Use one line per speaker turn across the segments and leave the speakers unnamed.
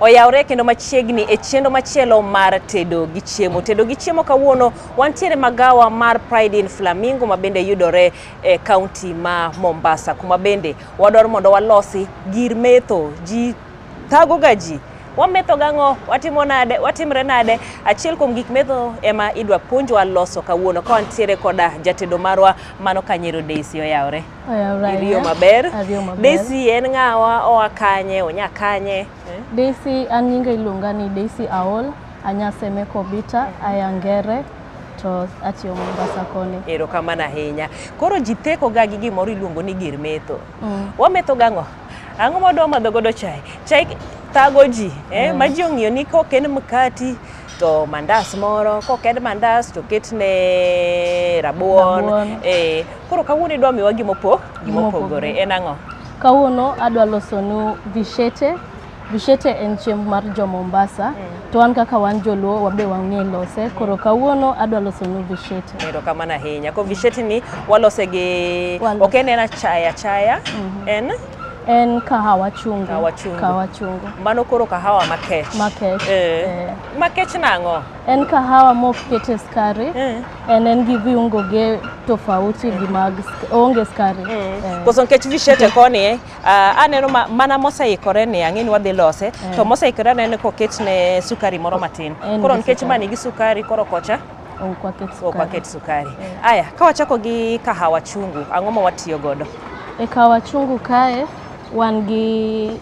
Oyawre kendo machiegni e chenro machielo mar tedo gi chiemo kawuono wantiere magawa mar Pride in Flamingo ma bende yudore e kaunti ma Mombasa, kuma bende wadwaro mondo walosi gir metho. Ji thago ga ji, wametho gang'o, watimo nade, watimre nade. Achiel kuom gik metho ema idwa puonjwa loso kawuono ka wantiere koda jatedo marwa mano Kanyero Daisy. Oyawre. Iriyo maber. Daisy en ng'awa, oa kanye, onya kanye?
Daisy an nyinga iluonga ni Daisy Aol, anyaseme Kobita, ayangere to atiyo Mombasa koni.
Erokamano ahinya. Koro ji theko ga gi gimoro iluongo ni gir metho. Wametho gang'o? Ang'o madwa madho godo chai? Chai thago ji, ma ji ong'iyo ni koken mkati to mandas moro, koked mandas to ketne rabuon. Koro kawuono idwa miwa gimopogore. En ang'o?
Kawuono adwa losonu vishete. Vishete en chiemb mar jo Mombasa. To an kaka wan joluo wabe wang'e lose. Koro kawuono adwa losonu vishete.
Erokamano ahinya. Ko vishete ni walose gi ok en chaya.
En kahawa chungu. Kahawa chungu.
Mano koro kahawa makech. Makech nang'o?
En kahawa mok kete skari. En gi viungo ge tofauti gi mag onge skari.
Koso nkech vishete koni aneno mana moseikore ni ang'eni wadhi lose. To moseikore aneno koketne sukari moro matin. Koro nkech mani gi sukari koro kocha okwaket sukari. Aya, ka wachako gi kahawa chungu, ang'o ma watiyo godo?
E kahawa chungu kae wan gi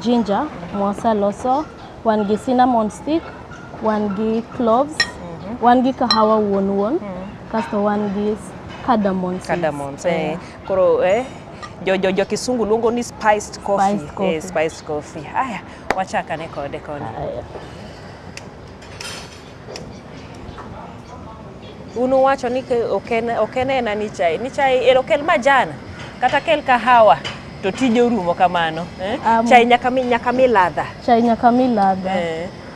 ginger mwasaloso, wan gi cinnamon stick, wan gi cloves, wan gi kahawa wuon, kasto wan gi cardamom seeds.
Koro jo kisungu luongo ni spiced coffee. Spiced coffee. Aya, wachakane kode koni. Uno wacho ni okenena ni chai. Ni chai erokel majan kata kel kahawa. To tije urumo kamano. Chai nyaka mi ladha.
Chai nyaka mi ladha.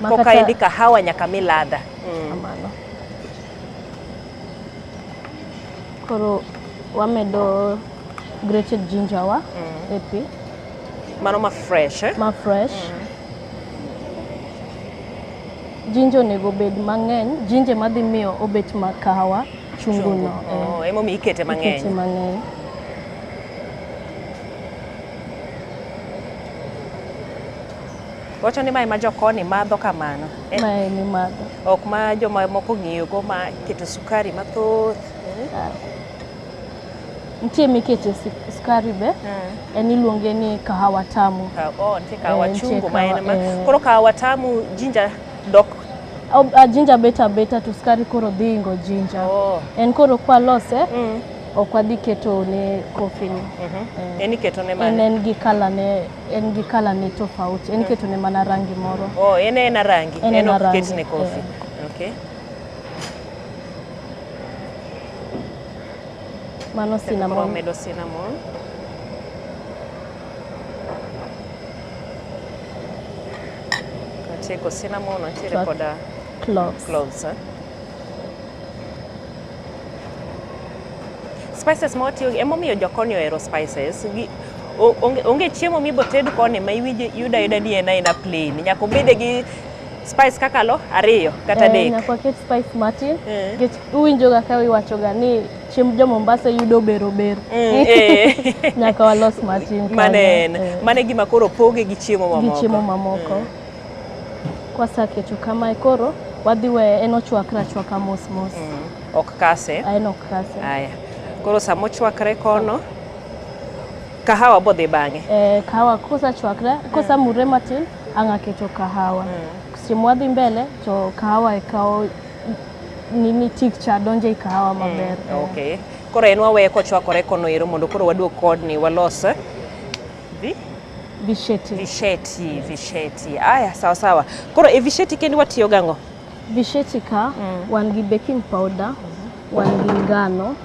Koka endi kahawa nyaka mi ladha.
Kamano. Koro wamedo grated ginger wa e pi.
Mano ma fresh.
Ma fresh. Ginger nego bed mang'eny. Ginger madhi miyo obet ma kahawa chungu no.
Emo mi ikete mang'eny.
Ikete mang'eny.
Wacho ni mae ma jokoni madho kamano.
Mae ni madho.
Ok ma joma moko ng'iyo go ma keto sukari mathoth.
Nitie mikete sukari be. En iluonge ni kahawa tamu.
Nitie kahawa chungu ma en ma. Koro kahawa tamu ginger dok.
Ginger beta to sukari koro dhi ingo ginger. En koro kwa lose. Ok wadhi keto ne coffee ni.
En iketo ne mane?
En gi kala ne tofauti. En iketo ne mana rangi moro.
En rangi. En ok ket ne coffee. Okay.
Mano cinnamon.
Medo cinnamon. Katieko cinnamon antiere koda cloves. Spices motiyo emomiyo jokoni ohero spices. Onge chiemo miboted koni ma yuda ni en aina plain. Nyaka obede gi spice kakalo 2 kata 3.
Nyaka ket spice matin. Uwinjo ga ka iwacho ga ni chiemb jo Mombasa yudo bero. Nyaka walos matin.
Mane gima koro poge gi chiemo mamoko.
Kwa saketo kama koro wadhi we enochwaka mos.
Ok kase.
En ok kase.
Aya. Koro samo chwakre kono kahawa bodhi bang'e.
Kahawa kosachwakre, kosamure matin anga keto kahawa. Simwadhi mbele to kahawa ikao nini tikcha donje kahawa maber.
Okay. Koro en wawe kochwakore kono ero mondo koro waduok kodni walos visheti. Aya, sawa. Koro visheti kendi watiyo gang'o?
Visheti ka wan gi baking powder, wan gi ngano.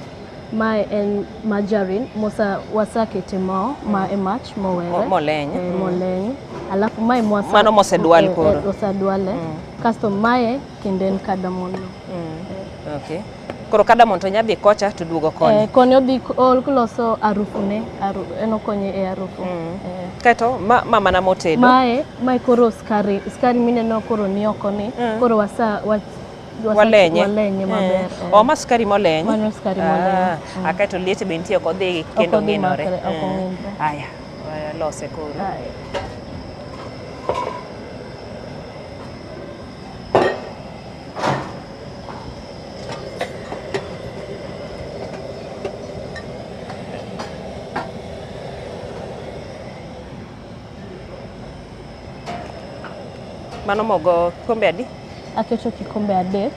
Mae en margarine mosa wasakete ma emach mowere moleny alafu mae
mano mosedwal koro
osadwale kasto mae kendo en cardamom.
Okay. Koro kada monto nyadhi kocha to duogo koni.
Koni odhi loso arufune, eno konye e arufu.
Kaito mama na motedo.
Mae koro skari mineno koro ni oko ni, koro walenye maber.
Ma skari moleny.
Mano skari moleny.
Kaito liete be nitie ok odhi kendo ng'inore. Aya, lose koro. Mano mogo kikombe adi?
Aketo kikombe 3.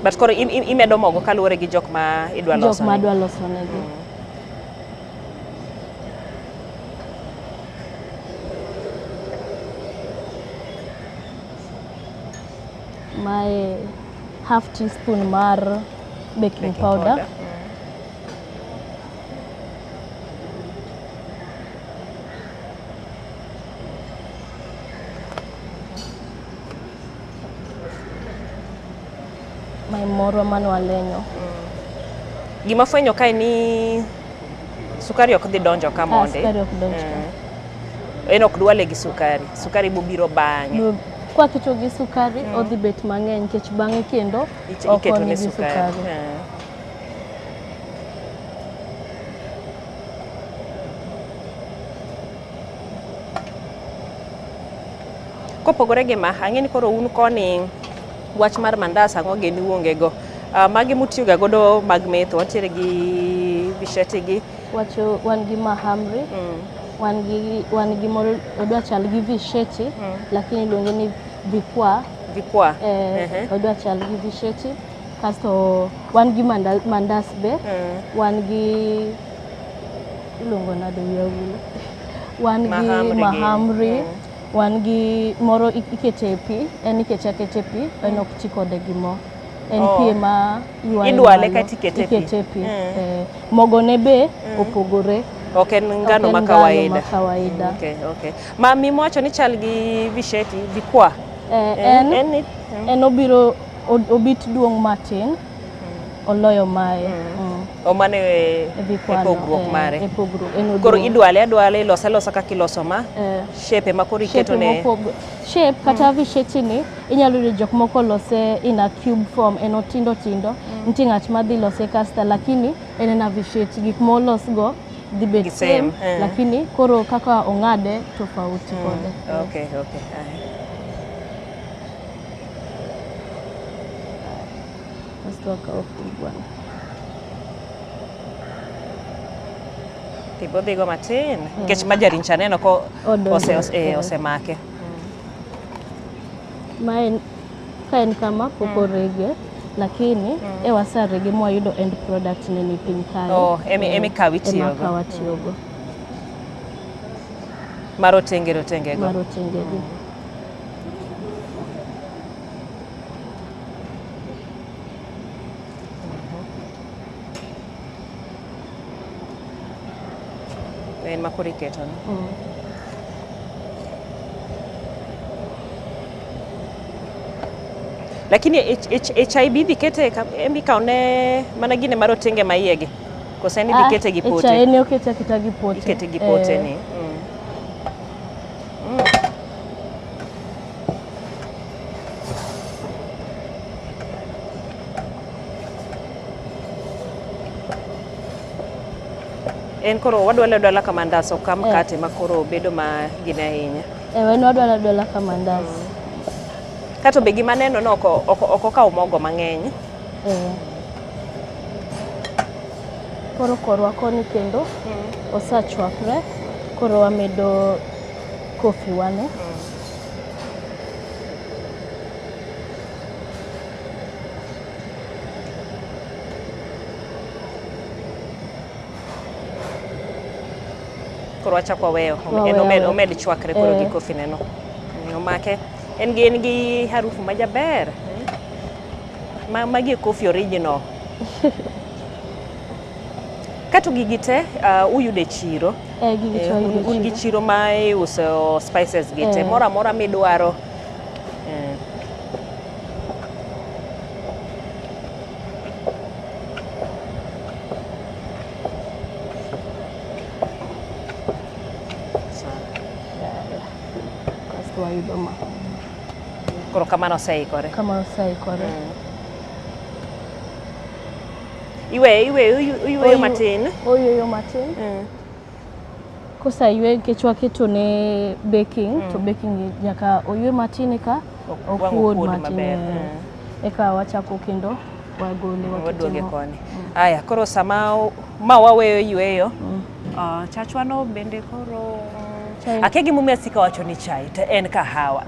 But koro imedo mogo kaluwore gi jok ma idwa loso.
Jok ma dwa loso negi. Mae half teaspoon mar baking powder. Mae moro mano walenyo.
Gima fwenyo kae ni sukari ok dhi donjo ka monde.
Sukari ok donjo.
En ok dwale gi sukari. Sukari biro bang'e.
Kwa keto gi sukari odhi bet mang'eny nikech bang'e kendo
iketo ne sukari. Kopogore gi ma, ang'e ni koro un koni wach mar mandas ang'o geni uonge go. Magi mutiyo ga godo mag metho, watiere gi vishete gi.
Wacho wan gi mahamri. Wan gi moro odwa chal gi visheti lakini iluonge ni vikwa. Odwa chal gi visheti. Kasto wan gi mandas be. Wan gi iluongo nade wiya. Wan gi mahamri. Wan gi moro ikete pi, en ikete pi, en ok ti kode gi mo. En pi ma
idwale kati ikete
pi. Mogo ne be opogore.
Ok en ngano ma kawaida.
Okay.
Ma mimwacho ni chal gi visheti, vikwa.
En obiro obit duong' matin oloyo mae.
Mane e pogruok mare. Koro idwale ilosa kaka iloso ma shape ma koro iketo ne
shape kata visheti ni inyalo yudo jok moko lose in a cube form, en otindo nitie ng'at ma dhi lose kasta lakini en na visheti gik molos go dhi bet same lakini koro kaka ong'ade tofauti kode.
Okay.
Kasto bwana.
Tibo dhigo matin nikech majarin cha neno ko osemake.
Mae ka en kama poko rege lakini wasa rege mwayudo end product ni piny kae.
Emi kawitiyogo. Marotenge go. En makuri keto. Lakini HIB dhi kete embi kaone mana gine marotenge maiyegi. Kosa ni dhi kete gi pote.
HIB okete kita gi pote.
Ikete gi pote ni. En koro wadwala ka mandas ok mkate makoro bedo ma gine ahinya.
En wadwala ka mandas.
Kato be gima neno no ok kawo mogo mang'eny.
Koro korwa koni kendo osachwakre koro wamedo kofi wane. Koro wachako weyo omed chwakre koro gi kofi neno. Omake en gi harufu majaber. Magi kofi original. Kato gigi te uyude chiro. Gigi
chiro ma iuso spices gite. Mora midwaro.
wayudo ma.
Koro kamano oseikore.
Kamano oseikore.
Iweyo matin.
Oyweyo matin. Kosaywe nikech waketo ne baking, to baking nyaka oywe matin ka okuod matin. Eka wachako kendo wagole
waduoge koni. Aya, koro sama ma waweyo yweyo. Chachwano bende koro akia gimomiyo asika wacho ni chai to en kahawa.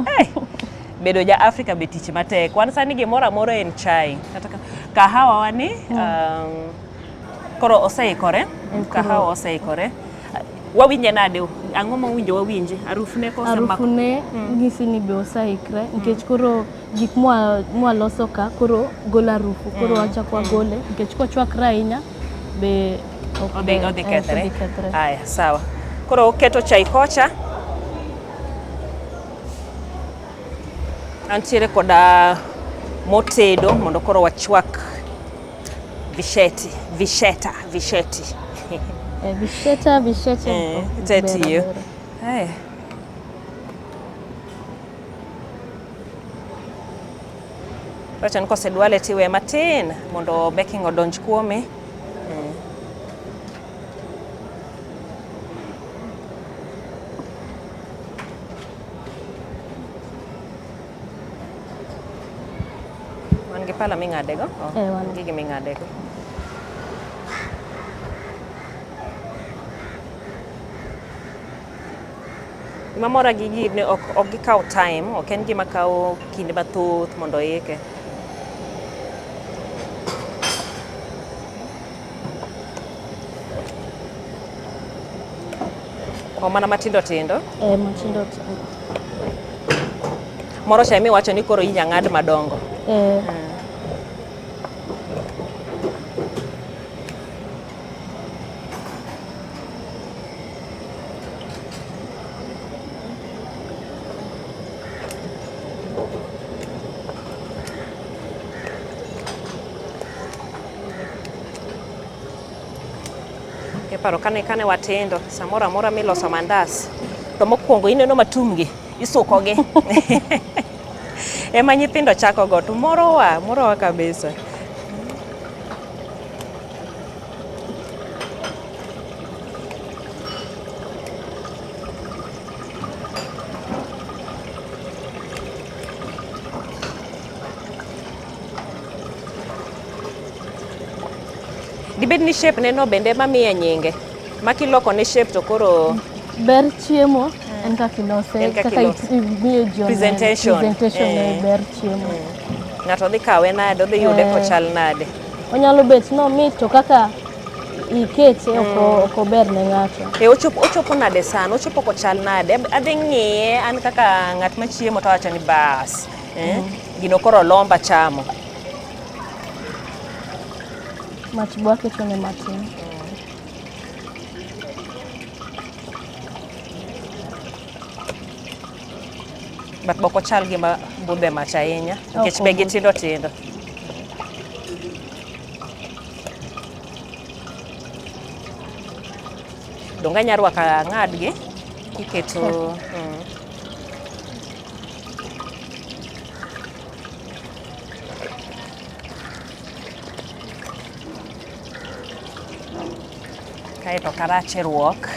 Bedo ja Afrika be tich matek. Wan sani gimoro amora en chai. Kata kahawa wani koro oseikore. Kahawa oseikore. Wawinje nade? Ang'o ma winjo wawinje? Arufne kosa mako?
Arufne ngisi ni be oseikre nikech koro gik mwaloso ka koro gola arufu. Koro wachako wagole nikech kochwakre ahinya be
odhi kethre. Aya, sawa. Koro keto chai kocha. Antiere koda motedo mondo koro wachwak visheti.
Visheta.
Tetiyo. Aya. Wacha nikosedwale tiwe matin mondo baking odonj kuome. Wan gi pala ming'adego?
Wan
gi ming'adego. Mamora gigi ne ok gikaw time, ok en gima kawo kinde mathoth mondo oike. Mana matindo tindo?
Matindo tindo.
Moro cha miwacho ni koro inya ng'ad madongo. Paro kane watindo samora mora miloso mandas to mokwongo ineno matumgi isukogi. Ema nyithindo chako go to morowa kabisa. Dibed ni shape neno bende mamiye nyinge. Makiloko ne shape to koro
ber chiemo en kaka ilose, kaka imiyo ji
presentation
ber chiemo.
Ng'ato dhi kawe nade, odhi yude kochal nade.
Onyalo bet no mit to kaka ikete oko ber ne ng'ato.
Ochopo nade sana, ochopo kochal nade. Adhi ng'iye an kaka ng'at machiemo to wacho ni bas. Gino koro lomba chamo.
Mach bwaketo ne matin.
But boko chal gima budhe mach ahinya nikech be gitindo tindo. Donga nyarwaka ng'adgi kiketo kaeto karache ruok.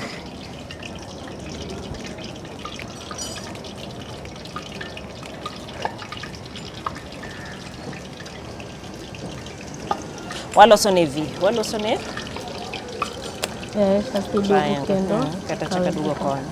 Waloso ne
kasto duogo kendo.
Kata chaka duogo koni.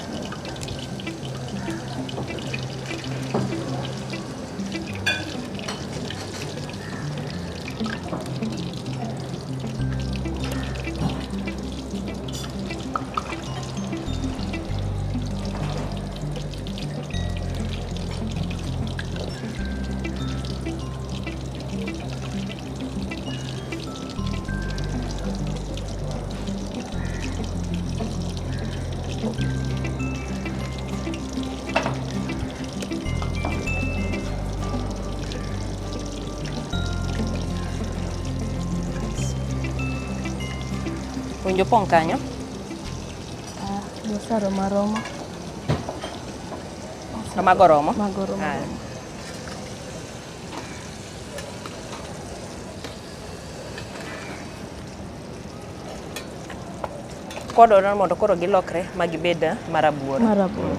Winjo pong kanyo?
Dosaro maromo.
Mago romo?
Mago romo.
Kodoro mondo koro gilokre magibed marabuor.
Marabuor.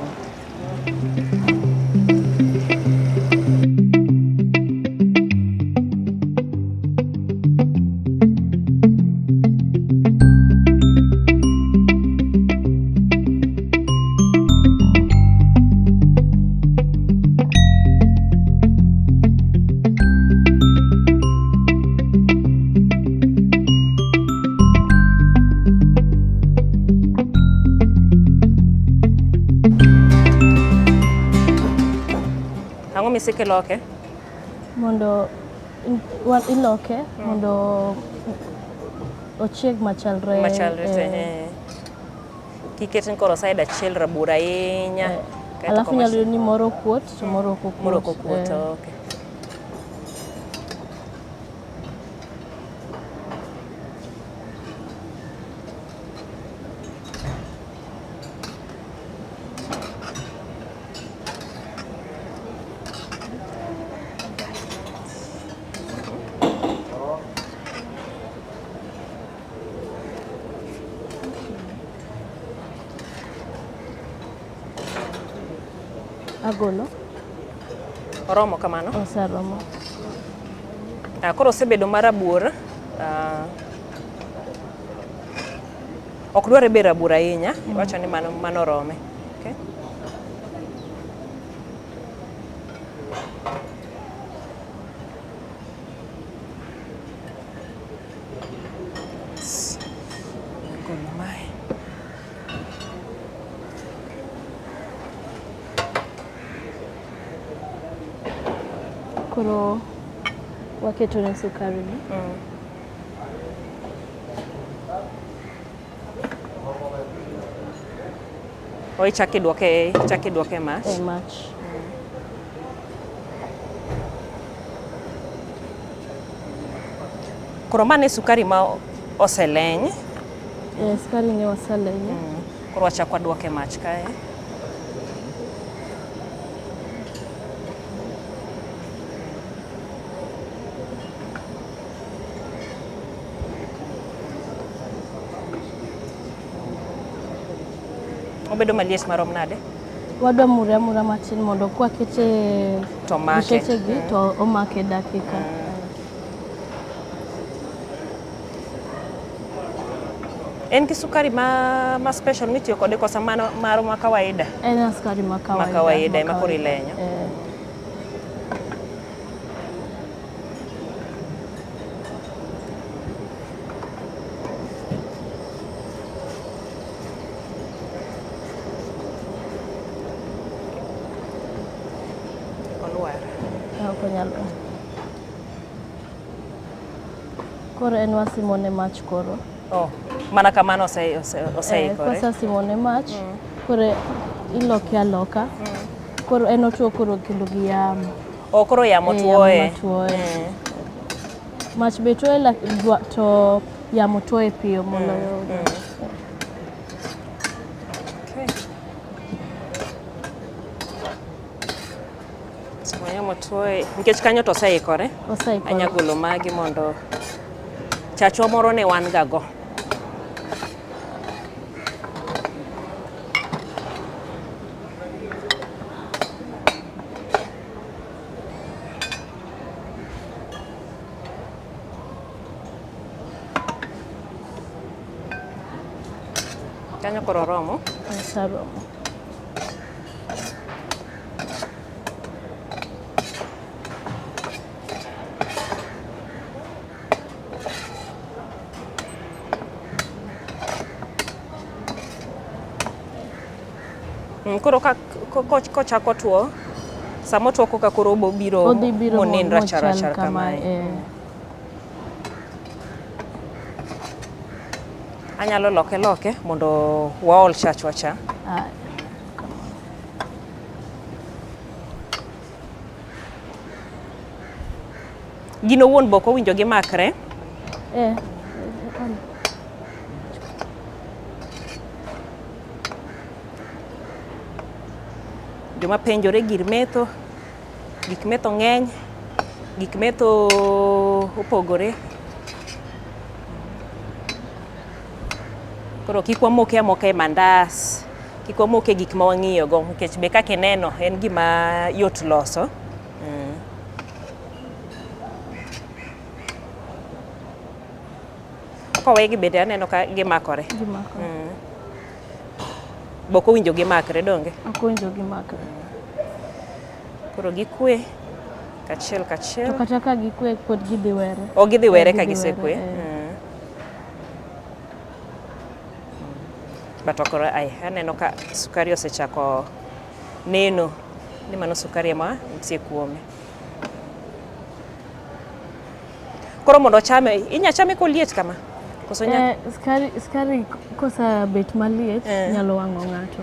Ang'o misike loke?
Mondo iloke mondo ochieg machalre.
Kiketin koro side achiel rabuor ahinya.
Alafu nyalo yudo ni moro kuot to moro ok kuot.
Moro ok kuot, okay.
Agolo.
Oromo kamano?
Oseromo.
Koro osebedo marabuor. Ok dware be rabuor ahinya. Wacho ni mano rome. Okay.
Koro waketo ne sukari ni.
Ichaki duoke mach.
Mach.
Koro mane sukari ma oseleny.
Sukari ni oseleny.
Koro wachak waduoke mach kae. Obedo maliet marom nade?
Wadwa mure amura matin mondo kwa kete
to make
gi to omake dakika.
En ki sukari ma special mitiyo kode kosa maro ma kawaida?
En sukari ma kawaida.
Ma kawaida ema koro ilenyo.
Koro en wasimone mach koro.
Mana kamano oseikore.
Kosa simone mach, koro iloke aloka. Koro en otuo koro kendo gi yamo.
Koro yamo tuoye.
Mach be tuoye to yamo tuoye piyo moloyo. Yamo tuoye, nikech kanyo to oseikore. Anya golo magi mondo chachwa moro ne wan gago. Kanyo koro romo? Oseromo.
Koro kochako tuo, samo tuo koka koro biro monin rachar kamae. Anyalo loke mondo waol chachwa cha. Gino wuon bok owinjo gi makre? joma penjore gir metho, gik metho ng'eny, gik metho opogore. Koro kik wamoke amoka e mandas, kik wamoke gik ma wang'iyogo, nikech be kaka ineno en gima yot loso. Kowegi bende aneno ka gimakore. Bok owinjo gimakre donge?
Ok owinjo gimakre.
Koro gikwe kachiel kachiel.
To kata ka gikwe pod gidhi were.
O gidhi were ka gisekwe. Bato koro aneno ka sukari osechako neno ni mano sukari ema nitie kuome. Koro mondo chame, inya chame koliet kama? Koso
Skari kosa bet maliet nyalo wang'o ng'ato.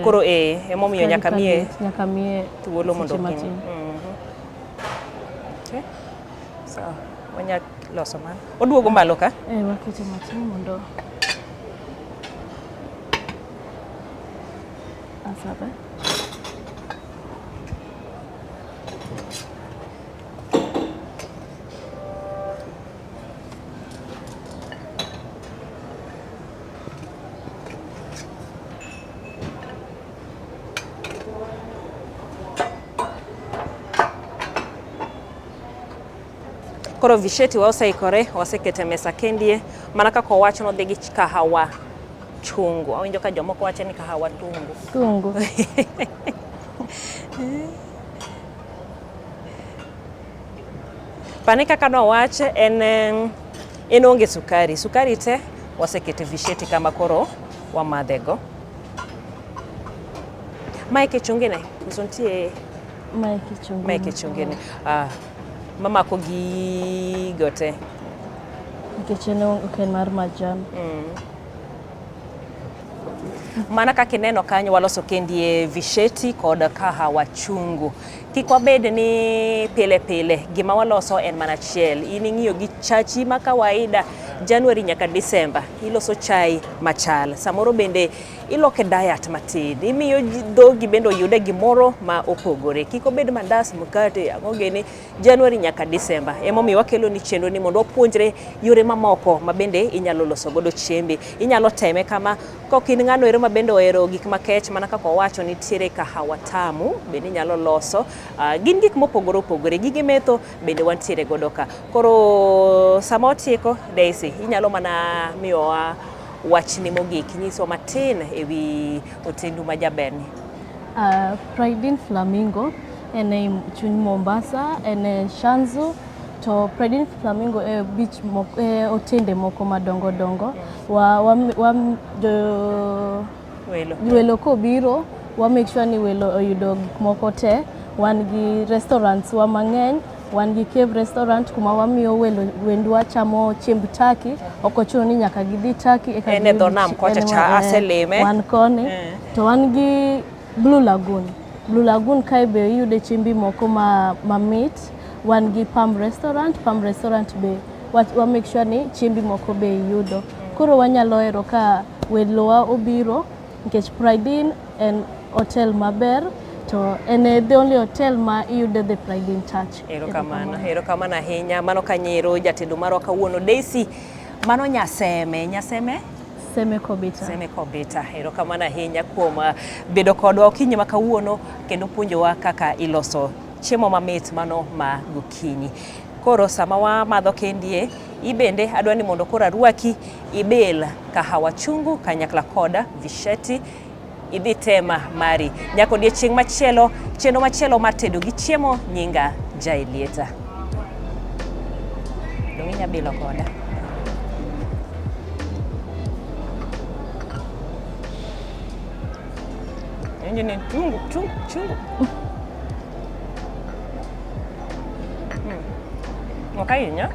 Koro emomiyo nyaka miye thuolo mondo
matin.
Okay. So, wanya loso man. Oduogo malo ka?
Wakete matin mondo asabe.
Koro visheti waseikore, wasekete mesa kendie, mana kaka owacho nodhi gi kahawa chungu. Awinjo ka jomoko wacho ni kahawa tungu.
Tungu.
Pani kaka nowache en onge sukari. Sukari te wasekete visheti kama koro wamadhego. Mae kichungine, usontie mae kichungine. Mama ko gigo te.
Nikech en mar majan.
Mana kaka ineno kanyo waloso kendie visheti kod kahawa chungu. Kik wabed ni pile pile gima waloso en mana chiel. In ing'iyo gi chachi ma kawaida January nyaka December iloso chai machal. Samoro bende iloke diet matin. Imiyo dhogi bende yude gimoro ma opogore. Kik obed mandas mkate ang'ogeni January nyaka December. Emomiyo wakelo ni chenro ni mondo wapuonjre yore mamoko ma bende inyalo loso godo chiembi. Inyalo teme kama kok in ng'ano ero ma bende ohero gik makech mana kaka owacho nitiere kahawa tamu bende inyalo loso. Gin gik mopogore opogore. Gige metho bende wantiere godo ka. Koro sama otieko Daisy inyalo mana miyowa wachni mogik nyiso matin ewi otendu majaberni.
Pride in Flamingo en e chuny Mombasa, en e Shanzu. To Pride in Flamingo beach otende moko madongo dongo. Welo kobiro, wa make sure ni welo oyudo gik moko te. Wan gi restaurants wa mang'eny. Wan gi Cave restaurant kuma wamiyo wendwa chamo chiemb Turkey. Ok ochuno ni nyaka gidhi Turkey eka
en e dho nam kocha cha aselime.
Wan koni. To wan gi Blue Lagoon. Blue Lagoon kae be iyude chiembi moko mamit. Wan gi Palm restaurant. Palm restaurant be wa make sure ni chiembi moko be iyudo. Koro wanyalo hero ka welowa obiro nikech Pride in en hotel maber. To en the only hotel ma iyude the Pride in touch.
Erokamano ahinya. Mano kanyero jatedo marwa kawuono Daisy. Mano nyaseme. Seme Kobita. Erokamano ahinya kuom bedo kodwa okinyi ma kawuono kendo puonjowa kaka iloso chiemo mamit mano ma gokinyi. Koro sama wamadho kendie, ibende adwani mondo koro arwaki ibil kahawa chungu kanyakla koda visheti. Idhi tema mari. Nyako odiechieng' machielo, chenro machielo mar tedo gi chiemo nyinga Jailieta. Dong inya bilo koda. Enjene chungu. Mwaka inya?